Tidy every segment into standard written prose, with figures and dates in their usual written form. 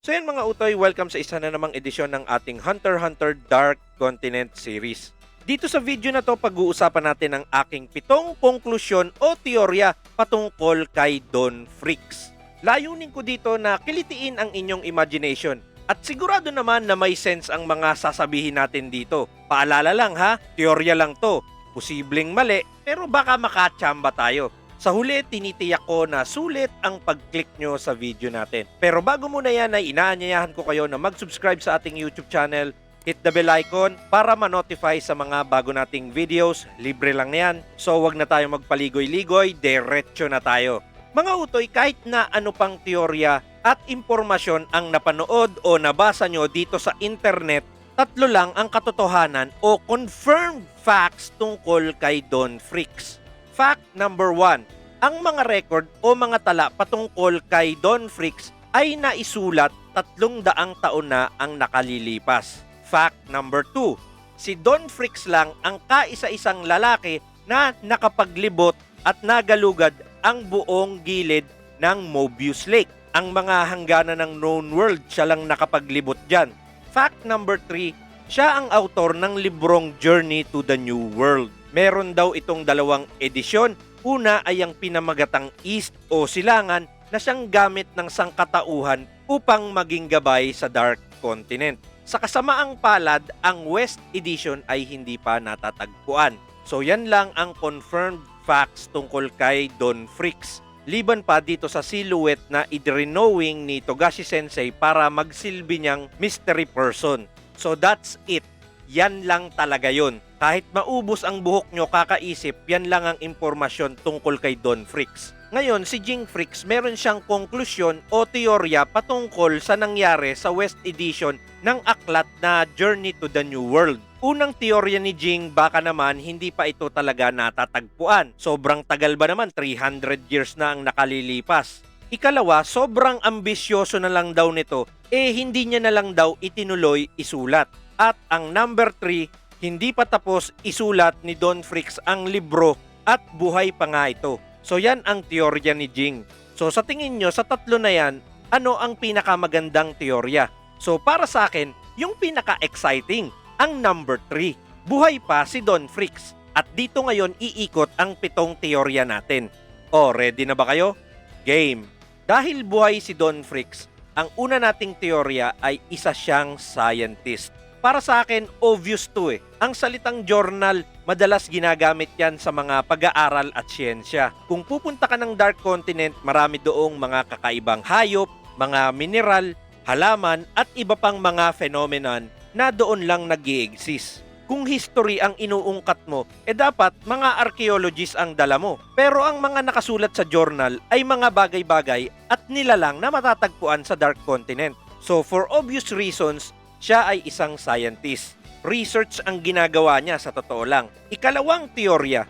So yan mga utoy, welcome sa isa na namang edisyon ng ating Hunter x Hunter Dark Continent series. Dito sa video na to, pag-uusapan natin ang aking 7 konklusyon o teorya patungkol kay Don Freaks. Layunin ko dito na kilitiin ang inyong imagination at sigurado naman na may sense ang mga sasabihin natin dito. Paalala lang ha, teorya lang to. Posibleng mali, pero baka makatsamba tayo. Sa huli, tinitiyak ko na sulit ang pag-click nyo sa video natin. Pero bago muna yan ay inaanyayahan ko kayo na mag-subscribe sa ating YouTube channel, hit the bell icon para ma-notify sa mga bago nating videos. Libre lang yan. So wag na tayo magpaligoy-ligoy, diretso na tayo. Mga utoy, kahit na ano pang teorya at impormasyon ang napanood o nabasa nyo dito sa internet, 3 lang ang katotohanan o confirmed facts tungkol kay Don Freaks. Fact number 1, ang mga record o mga tala patungkol kay Don Freaks ay naisulat 300 taon na ang nakalilipas. Fact number 2, si Don Freaks lang ang kaisa-isang lalaki na nakapaglibot at nagalugad ang buong gilid ng Mobius Lake. Ang mga hangganan ng known world, siya lang nakapaglibot dyan. Fact number 3, siya ang author ng librong Journey to the New World. Meron daw itong 2 edisyon. Una ay ang pinamagatang East o Silangan na siyang gamit ng sangkatauhan upang maging gabay sa Dark Continent. Sa kasamaang palad, ang West Edition ay hindi pa natatagpuan. So yan lang ang confirmed facts tungkol kay Don Freaks. Liban pa dito sa silhouette na idrinowing ni Togashi Sensei para magsilbi niyang mystery person. So that's it. Yan lang talaga yun. Kahit maubos ang buhok nyo kakaisip, yan lang ang impormasyon tungkol kay Don Freaks. Ngayon, si Jing Freaks meron siyang konklusyon o teorya patungkol sa nangyari sa West Edition ng aklat na Journey to the New World. Unang teorya ni Jing, baka naman hindi pa ito talaga natatagpuan. Sobrang tagal ba naman, 300 years na ang nakalilipas. Ikalawa, sobrang ambisyoso na lang daw nito, hindi niya na lang daw itinuloy isulat. At ang number 3, hindi pa tapos isulat ni Don Freaks ang libro at buhay pa nga ito. So yan ang teorya ni Jing. So sa tingin nyo, sa 3 na yan, ano ang pinakamagandang teorya? So para sa akin, yung pinaka-exciting, ang number 3. Buhay pa si Don Freaks. At dito ngayon iikot ang 7 teorya natin. O, ready na ba kayo? Game! Dahil buhay si Don Freaks, ang una nating teorya ay isa siyang scientist. Para sa akin, obvious to Ang salitang journal, madalas ginagamit yan sa mga pag-aaral at siyensya. Kung pupunta ka ng Dark Continent, marami doong mga kakaibang hayop, mga mineral, halaman, at iba pang mga phenomenon na doon lang nag-i-exist. Kung history ang inuungkat mo, dapat mga archaeologists ang dala mo. Pero ang mga nakasulat sa journal ay mga bagay-bagay at nilalang na matatagpuan sa Dark Continent. So for obvious reasons, siya ay isang scientist. Research ang ginagawa niya sa totoo lang. Ikalawang teorya,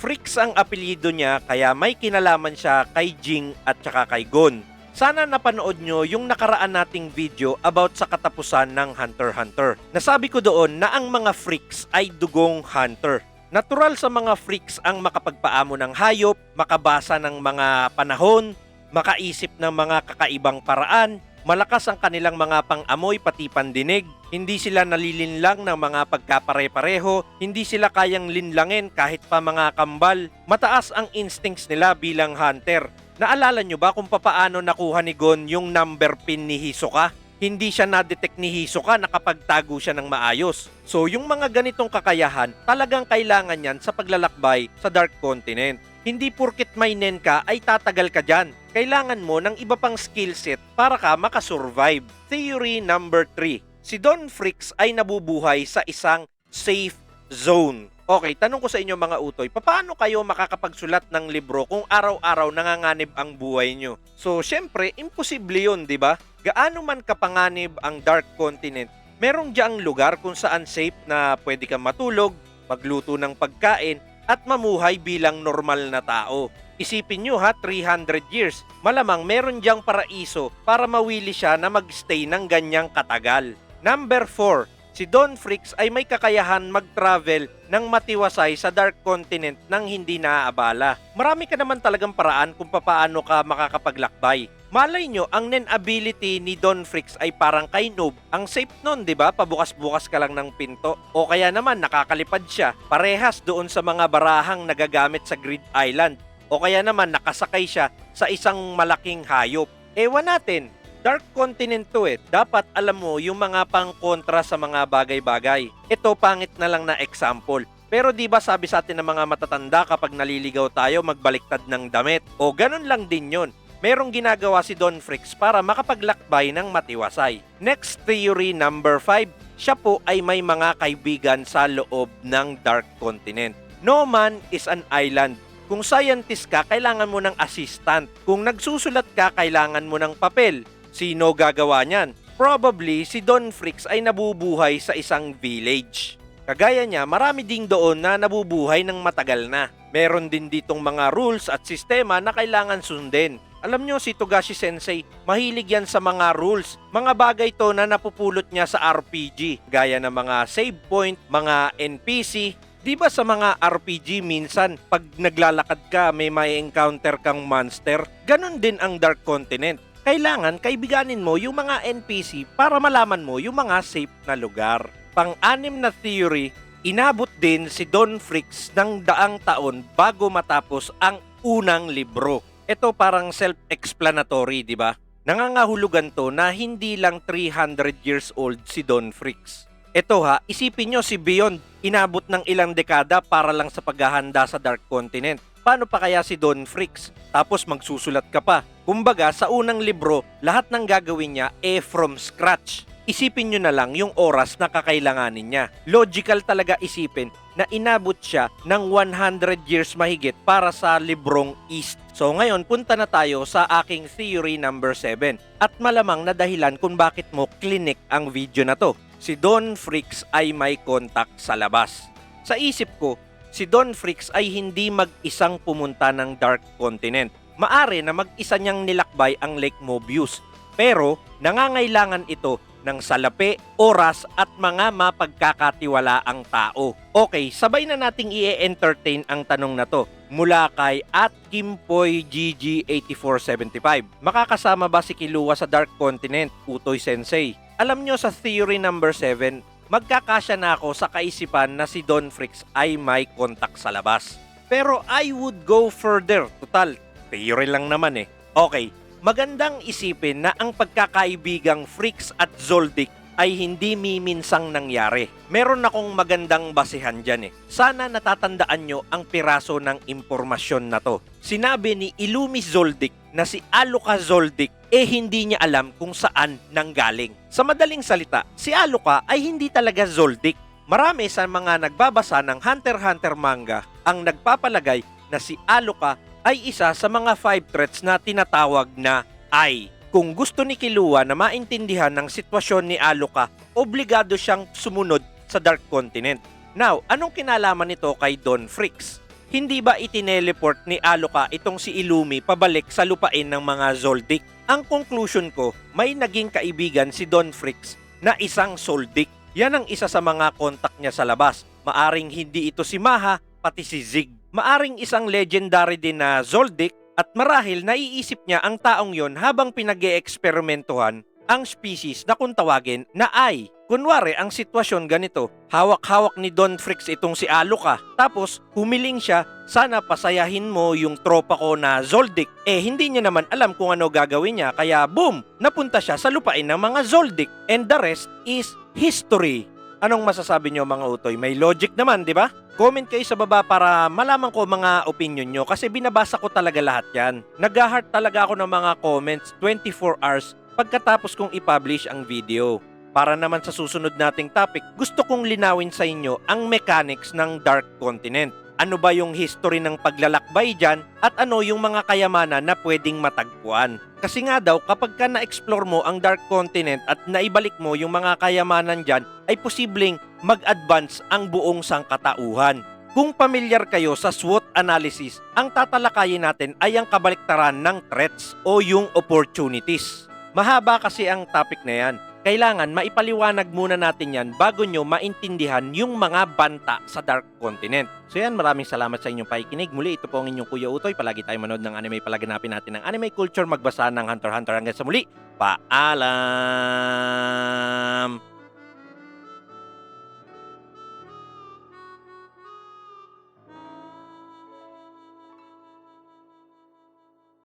Freaks ang apelyido niya kaya may kinalaman siya kay Jing at saka kay Gon. Sana napanood nyo yung nakaraan nating video about sa katapusan ng Hunter x Hunter. Nasabi ko doon na ang mga Freaks ay dugong hunter. Natural sa mga Freaks ang makapagpaamo ng hayop, makabasa ng mga panahon, makaisip ng mga kakaibang paraan, malakas ang kanilang mga pang-amoy pati pandinig, hindi sila nalilinlang ng mga pagkapare-pareho, hindi sila kayang linlangin kahit pa mga kambal, mataas ang instincts nila bilang hunter. Naalala nyo ba kung papaano nakuha ni Gon yung number pin ni Hisoka? Hindi siya na-detect ni Hisoka, nakapagtago siya ng maayos. So yung mga ganitong kakayahan, talagang kailangan yan sa paglalakbay sa Dark Continent. Hindi purkit may nen ka ay tatagal ka dyan. Kailangan mo ng iba pang skill set para ka makasurvive. Theory number 3. Si Don Freaks ay nabubuhay sa isang safe zone. Okay, tanong ko sa inyo mga utoy, paano kayo makakapagsulat ng libro kung araw-araw nanganganib ang buhay nyo? So, syempre, imposible yun, di ba? Gaano man kapanganib ang Dark Continent, merong diyang lugar kung saan safe na pwede kang matulog, magluto ng pagkain, at mamuhay bilang normal na tao. Isipin nyo 300 years, malamang meron diyang paraiso para mawili siya na magstay ng ganyang katagal. Number 4, si Don Freaks ay may kakayahan mag-travel ng matiwasay sa Dark Continent nang hindi naaabala. Marami ka naman talagang paraan kung paano ka makakapaglakbay. Malay nyo, ang nen ability ni Don Fricks ay parang kay Noob. Ang safe nun, di ba? Pabukas-bukas ka lang ng pinto. O kaya naman, nakakalipad siya. Parehas doon sa mga barahang nagagamit sa Grid Island. O kaya naman, nakasakay siya sa isang malaking hayop. Ewan natin, Dark Continent to eh. Dapat alam mo yung mga pangkontra sa mga bagay-bagay. Ito, pangit na lang na example. Pero di ba sabi sa atin ng mga matatanda kapag naliligaw tayo, magbaliktad ng damit? O ganun lang din yun. Merong ginagawa si Don Fricks para makapaglakbay ng matiwasay. Next theory number 5, siya po ay may mga kaibigan sa loob ng Dark Continent. No man is an island. Kung scientist ka, kailangan mo ng assistant. Kung nagsusulat ka, kailangan mo ng papel. Sino gagawa niyan? Probably si Don Fricks ay nabubuhay sa isang village. Kagaya niya, marami ding doon na nabubuhay ng matagal na. Meron din ditong mga rules at sistema na kailangan sundin. Alam nyo, si Togashi Sensei, mahilig yan sa mga rules. Mga bagay to na napupulot niya sa RPG, gaya ng mga save point, mga NPC. Di ba sa mga RPG minsan, pag naglalakad ka, may encounter kang monster? Ganon din ang Dark Continent. Kailangan kaibiganin mo yung mga NPC para malaman mo yung mga safe na lugar. Pang-anim na theory, inabot din si Don Fricks ng daang taon bago matapos ang unang libro. Ito parang self-explanatory, di ba? Nangangahulugan to na hindi lang 300 years old si Don Fricks. Ito ha, isipin nyo si Beyond, inabot ng ilang dekada para lang sa paghahanda sa Dark Continent. Paano pa kaya si Don Fricks? Tapos magsusulat ka pa. Kumbaga, sa unang libro, lahat ng gagawin niya from scratch. Isipin nyo na lang yung oras na kakailanganin niya. Logical talaga isipin na inabot siya ng 100 years mahigit para sa librong East. So ngayon, punta na tayo sa aking theory number 7. At malamang na dahilan kung bakit mo clinic ang video na to. Si Don Fricks ay may contact sa labas. Sa isip ko, si Don Fricks ay hindi mag-isang pumunta ng Dark Continent. Maari na mag-isa niyang nilakbay ang Lake Mobius. Pero nangangailangan ito ng salapi, oras at mga mapagkakatiwalaang tao. Okay, sabay na nating i-entertain ang tanong na to mula kay @KimpoyGG8475. Makakasama ba si Killua sa Dark Continent, Utoy Sensei? Alam nyo, sa theory number 7, magkakasya na ako sa kaisipan na si Don Fricks ay may contact sa labas. Pero I would go further. Total, theory lang naman eh. Okay, magandang isipin na ang pagkakaibigang Fricks at Zoldyck ay hindi miminsang nangyari. Meron akong magandang basihan dyan eh. Sana natatandaan nyo ang piraso ng impormasyon na to. Sinabi ni Illumi Zoldyck na si Aloka Zoldyck hindi niya alam kung saan nanggaling. Sa madaling salita, si Aloka ay hindi talaga Zoldyck. Marami sa mga nagbabasa ng Hunter x Hunter manga ang nagpapalagay na si Aloka ay isa sa mga 5 threats na tinatawag na I. Kung gusto ni Killua na maintindihan ng sitwasyon ni Aloka, obligado siyang sumunod sa Dark Continent. Now, anong kinalaman nito kay Don Fricks? Hindi ba itineleport ni Aloka itong si Illumi pabalik sa lupain ng mga Zoldyck? Ang conclusion ko, may naging kaibigan si Don Fricks na isang Zoldyck. Yan ang isa sa mga kontak niya sa labas. Maaring hindi ito si Maha, pati si Zig. Maaring isang legendary din na Zoldyck at marahil naiisip niya ang taong yon habang pinag-e-eksperimentuhan ang species na kung tawagin na I. Kunwari, ang sitwasyon ganito, hawak-hawak ni Don Fricks itong si Aloka. Tapos, humiling siya, sana pasayahin mo yung tropa ko na Zoldyck. Hindi niya naman alam kung ano gagawin niya, kaya boom, napunta siya sa lupain ng mga Zoldyck. And the rest is history. Anong masasabi niyo mga utoy? May logic naman, di ba? Comment kayo sa baba para malaman ko mga opinion nyo kasi binabasa ko talaga lahat yan. Nag-heart talaga ako ng mga comments 24 hours pagkatapos kong i-publish ang video. Para naman sa susunod nating topic, gusto kong linawin sa inyo ang mechanics ng Dark Continent. Ano ba yung history ng paglalakbay dyan at ano yung mga kayamanan na pwedeng matagpuan. Kasi nga daw, kapag ka na-explore mo ang Dark Continent at naibalik mo yung mga kayamanan dyan, ay posibleng mag-advance ang buong sangkatauhan. Kung pamilyar kayo sa SWOT analysis, ang tatalakayin natin ay ang kabaliktaran ng threats o yung opportunities. Mahaba kasi ang topic na yan. Kailangan maipaliwanag muna natin yan bago nyo maintindihan yung mga banta sa Dark Continent. So yan, maraming salamat sa inyong pakikinig. Muli, ito po ang inyong Kuya Utoy. Palagi tayo manood ng anime, palaganapin natin ng anime culture, magbasa ng Hunter x Hunter. Hanggang sa muli, paalam!